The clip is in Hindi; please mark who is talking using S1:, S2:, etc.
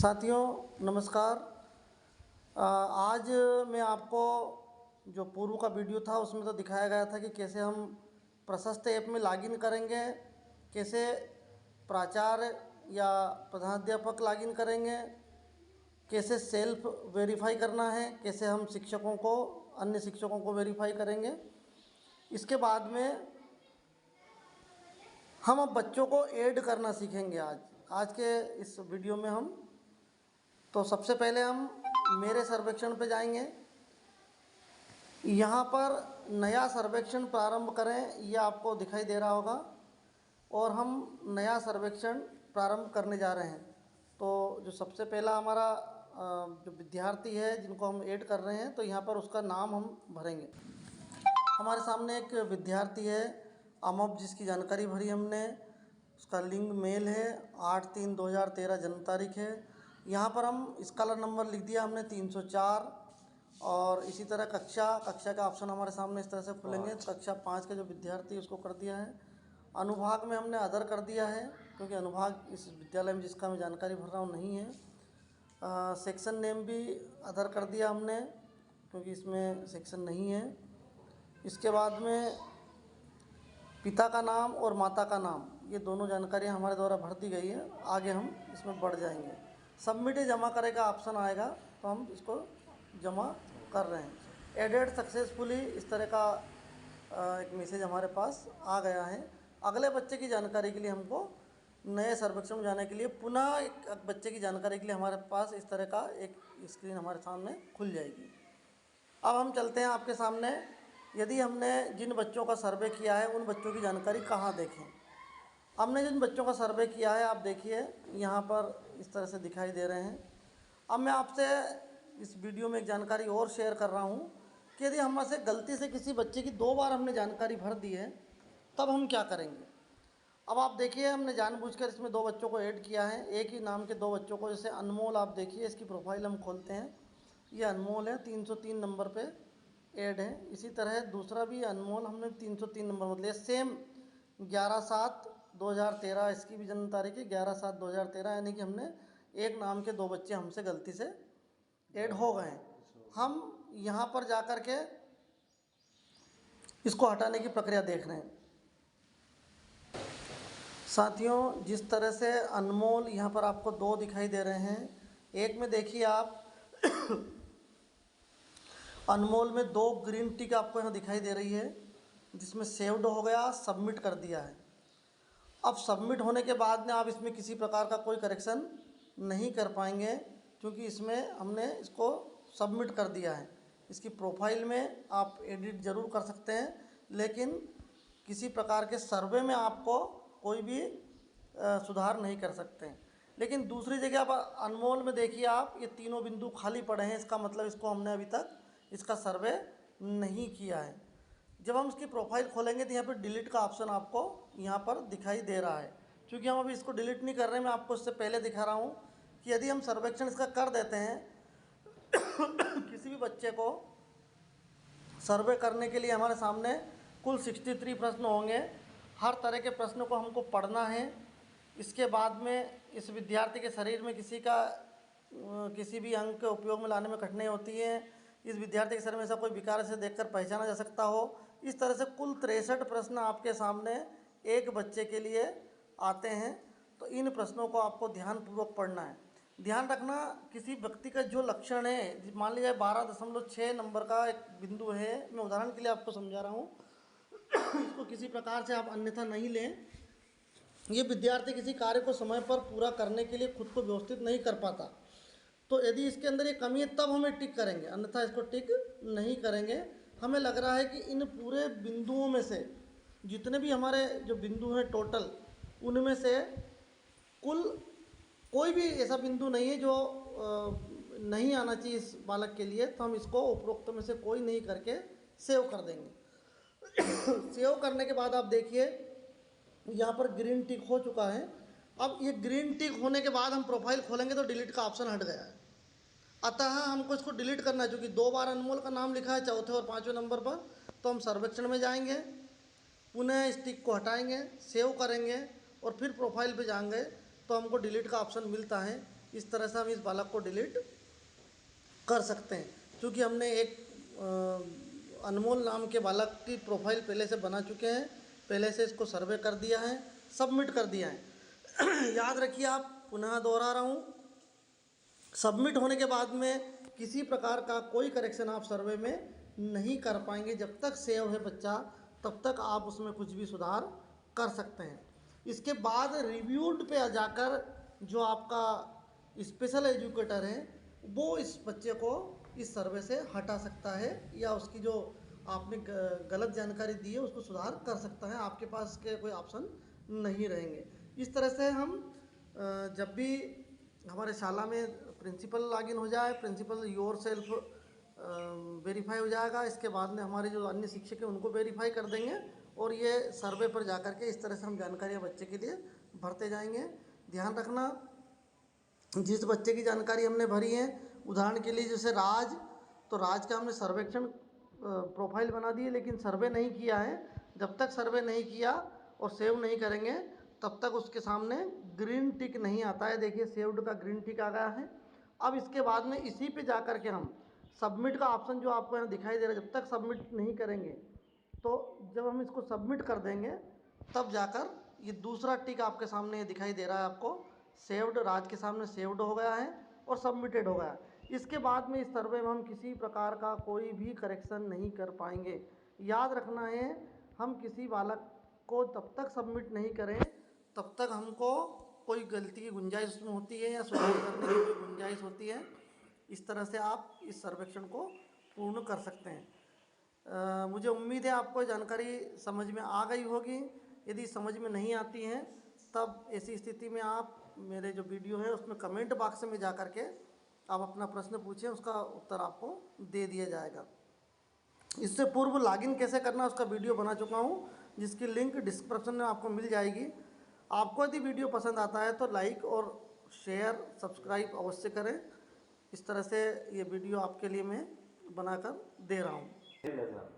S1: साथियों नमस्कार। आज मैं आपको जो पूर्व का वीडियो था उसमें तो दिखाया गया था कि कैसे हम प्रशस्त ऐप में लॉगिन करेंगे, कैसे प्राचार्य या प्रधानाध्यापक लॉगिन करेंगे, कैसे सेल्फ वेरीफाई करना है, कैसे हम शिक्षकों को अन्य शिक्षकों को वेरीफाई करेंगे। इसके बाद में हम अब बच्चों को ऐड करना सीखेंगे। आज के इस वीडियो में हम तो सबसे पहले हम मेरे सर्वेक्षण पे जाएंगे। यहाँ पर नया सर्वेक्षण प्रारंभ करें, ये आपको दिखाई दे रहा होगा और हम नया सर्वेक्षण प्रारंभ करने जा रहे हैं। तो जो सबसे पहला हमारा जो विद्यार्थी है जिनको हम ऐड कर रहे हैं, तो यहाँ पर उसका नाम हम भरेंगे। हमारे सामने एक विद्यार्थी है अमब, जिसकी जानकारी भरी हमने। उसका लिंग मेल है, 8/3/2013 जन्म तारीख है। यहाँ पर हम स्कॉलर नंबर लिख दिया हमने 304। और इसी तरह कक्षा का ऑप्शन हमारे सामने इस तरह से खुलेंगे। कक्षा 5 का जो विद्यार्थी उसको कर दिया है। अनुभाग में हमने अदर कर दिया है, क्योंकि अनुभाग इस विद्यालय में जिसका मैं जानकारी भर रहा हूँ नहीं है। सेक्शन नेम भी अदर कर दिया हमने, क्योंकि इसमें सेक्शन नहीं है। इसके बाद में पिता का नाम और माता का नाम, ये दोनों जानकारियाँ हमारे द्वारा भर दी गई है। आगे हम इसमें बढ़ जाएंगे। सबमिट जमा करेगा ऑप्शन आएगा, तो हम इसको जमा कर रहे हैं। एडेड सक्सेसफुली, इस तरह का एक मैसेज हमारे पास आ गया है। अगले बच्चे की जानकारी के लिए हमको नए सर्वेक्षण में जाने के लिए पुनः एक बच्चे की जानकारी के लिए हमारे पास इस तरह का एक स्क्रीन हमारे सामने खुल जाएगी। अब हम चलते हैं आपके सामने। यदि हमने जिन बच्चों का सर्वे किया है उन बच्चों की जानकारी कहाँ देखें। हमने जिन बच्चों का सर्वे किया है, आप देखिए यहाँ पर इस तरह से दिखाई दे रहे हैं। अब मैं आपसे इस वीडियो में एक जानकारी और शेयर कर रहा हूँ कि यदि हम से गलती से किसी बच्चे की 2 बार हमने जानकारी भर दी है, तब हम क्या करेंगे। अब आप देखिए, हमने जानबूझकर इसमें 2 बच्चों को ऐड किया है, एक ही नाम के 2 बच्चों को। जैसे अनमोल, आप देखिए इसकी प्रोफाइल हम खोलते हैं, ये अनमोल है, 303 नंबर पे ऐड है। इसी तरह दूसरा भी अनमोल, हमने 303 नंबर मतलब सेम 11/7/2013 इसकी भी जन्म तारीख है, 11/7/2013। यानी कि हमने एक नाम के 2 बच्चे हमसे गलती से ऐड हो गए हैं। हम यहाँ पर जा कर के इसको हटाने की प्रक्रिया देख रहे हैं। साथियों, जिस तरह से अनमोल यहाँ पर आपको 2 दिखाई दे रहे हैं, एक में देखिए आप अनमोल में 2 ग्रीन टिक आपको यहाँ दिखाई दे रही है, जिसमें सेव्ड हो गया, सबमिट कर दिया है। अब सबमिट होने के बाद में आप इसमें किसी प्रकार का कोई करेक्शन नहीं कर पाएंगे, क्योंकि इसमें हमने इसको सबमिट कर दिया है। इसकी प्रोफाइल में आप एडिट ज़रूर कर सकते हैं, लेकिन किसी प्रकार के सर्वे में आपको कोई भी सुधार नहीं कर सकते हैं। लेकिन दूसरी जगह आप अनमोल में देखिए, आप ये तीनों बिंदु खाली पड़े हैं। इसका मतलब इसको हमने अभी तक इसका सर्वे नहीं किया है। जब हम इसकी प्रोफाइल खोलेंगे तो यहाँ पर डिलीट का ऑप्शन आपको यहाँ पर दिखाई दे रहा है। क्योंकि हम अभी इसको डिलीट नहीं कर रहे हैं, मैं आपको इससे पहले दिखा रहा हूँ कि यदि हम सर्वेक्षण इसका कर देते हैं किसी भी बच्चे को सर्वे करने के लिए हमारे सामने कुल 63 प्रश्न होंगे। हर तरह के प्रश्नों को हमको पढ़ना है। इसके बाद में इस विद्यार्थी के शरीर में किसी भी अंग के उपयोग में लाने में कठिनाई होती है। इस विद्यार्थी के शरीर में ऐसा कोई विकार से देखकर पहचाना जा सकता हो। इस तरह से कुल 63 प्रश्न आपके सामने एक बच्चे के लिए आते हैं। तो इन प्रश्नों को आपको ध्यानपूर्वक पढ़ना है। ध्यान रखना, किसी व्यक्ति का जो लक्षण है, मान लीजिए 12.6 नंबर का एक बिंदु है, मैं उदाहरण के लिए आपको समझा रहा हूँ इसको किसी प्रकार से आप अन्यथा नहीं लें। ये विद्यार्थी किसी कार्य को समय पर पूरा करने के लिए खुद को व्यवस्थित नहीं कर पाता, तो यदि इसके अंदर ये कमी है तब हमें टिक करेंगे, अन्यथा इसको टिक नहीं करेंगे। हमें लग रहा है कि इन पूरे बिंदुओं में से जितने भी हमारे जो बिंदु हैं टोटल, उनमें से कुल कोई भी ऐसा बिंदु नहीं है जो नहीं आना चाहिए इस बालक के लिए। तो हम इसको उपरोक्त में से कोई नहीं करके सेव कर देंगे। सेव करने के बाद आप देखिए यहाँ पर ग्रीन टिक हो चुका है। अब ये ग्रीन टिक होने के बाद हम प्रोफाइल खोलेंगे तो डिलीट का ऑप्शन हट गया है। अतः हमको इसको डिलीट करना है, क्योंकि 2 बार अनमोल का नाम लिखा है 4थे और 5वें नंबर पर। तो हम सर्वेक्षण में जाएंगे, पुनः इस टिक को हटाएंगे, सेव करेंगे और फिर प्रोफाइल पे जाएंगे तो हमको डिलीट का ऑप्शन मिलता है। इस तरह से हम इस बालक को डिलीट कर सकते हैं। क्योंकि हमने एक अनमोल नाम के बालक की प्रोफाइल पहले से बना चुके हैं, पहले से इसको सर्वे कर दिया है, सबमिट कर दिया है। याद रखिए, आप पुनः दोहरा रहा हूँ, सबमिट होने के बाद में किसी प्रकार का कोई करेक्शन आप सर्वे में नहीं कर पाएंगे। जब तक सेव है बच्चा तब तक आप उसमें कुछ भी सुधार कर सकते हैं। इसके बाद रिव्यूड पे जाकर जो आपका स्पेशल एजुकेटर है वो इस बच्चे को इस सर्वे से हटा सकता है, या उसकी जो आपने गलत जानकारी दी है उसको सुधार कर सकता है। आपके पास के कोई ऑप्शन नहीं रहेंगे। इस तरह से हम जब भी हमारे शाला में प्रिंसिपल लॉगिन हो जाए, प्रिंसिपल योर सेल्फ वेरीफाई हो जाएगा, इसके बाद में हमारे जो अन्य शिक्षक हैं उनको वेरीफाई कर देंगे और ये सर्वे पर जा कर के इस तरह से हम जानकारियाँ बच्चे के लिए भरते जाएंगे। ध्यान रखना, जिस बच्चे की जानकारी हमने भरी है, उदाहरण के लिए जैसे राज, तो राज का हमने सर्वेक्षण प्रोफाइल बना दी है लेकिन सर्वे नहीं किया है। जब तक सर्वे नहीं किया और सेव नहीं करेंगे तब तक उसके सामने ग्रीन टिक नहीं आता है। देखिए सेव्ड का ग्रीन टिक आ गया है। अब इसके बाद में इसी पे जा कर के हम सबमिट का ऑप्शन जो आपको यहाँ दिखाई दे रहा है, जब तक सबमिट नहीं करेंगे तो जब हम इसको सबमिट कर देंगे तब जाकर ये दूसरा टिक आपके सामने ये दिखाई दे रहा है आपको, सेव्ड, राज के सामने सेव्ड हो गया है और सबमिटेड हो गया है। इसके बाद में इस सर्वे में हम किसी प्रकार का कोई भी करेक्शन नहीं कर पाएंगे। याद रखना है, हम किसी बालक को तब तक सबमिट नहीं करें तब तक हमको कोई गलती की गुंजाइश उसमें होती है या सुधार करने की कोई गुंजाइश होती है। इस तरह से आप इस सर्वेक्षण को पूर्ण कर सकते हैं। मुझे उम्मीद है आपको जानकारी समझ में आ गई होगी। यदि समझ में नहीं आती है तब ऐसी स्थिति में आप मेरे जो वीडियो है उसमें कमेंट बॉक्स में जा कर के आप अपना प्रश्न पूछें, उसका उत्तर आपको दे दिया जाएगा। इससे पूर्व लॉगिन कैसे करना उसका वीडियो बना चुका हूँ, जिसकी लिंक डिस्क्रिप्शन में आपको मिल जाएगी। आपको यदि वीडियो पसंद आता है तो लाइक और शेयर सब्सक्राइब अवश्य करें। इस तरह से ये वीडियो आपके लिए मैं बनाकर दे रहा हूँ।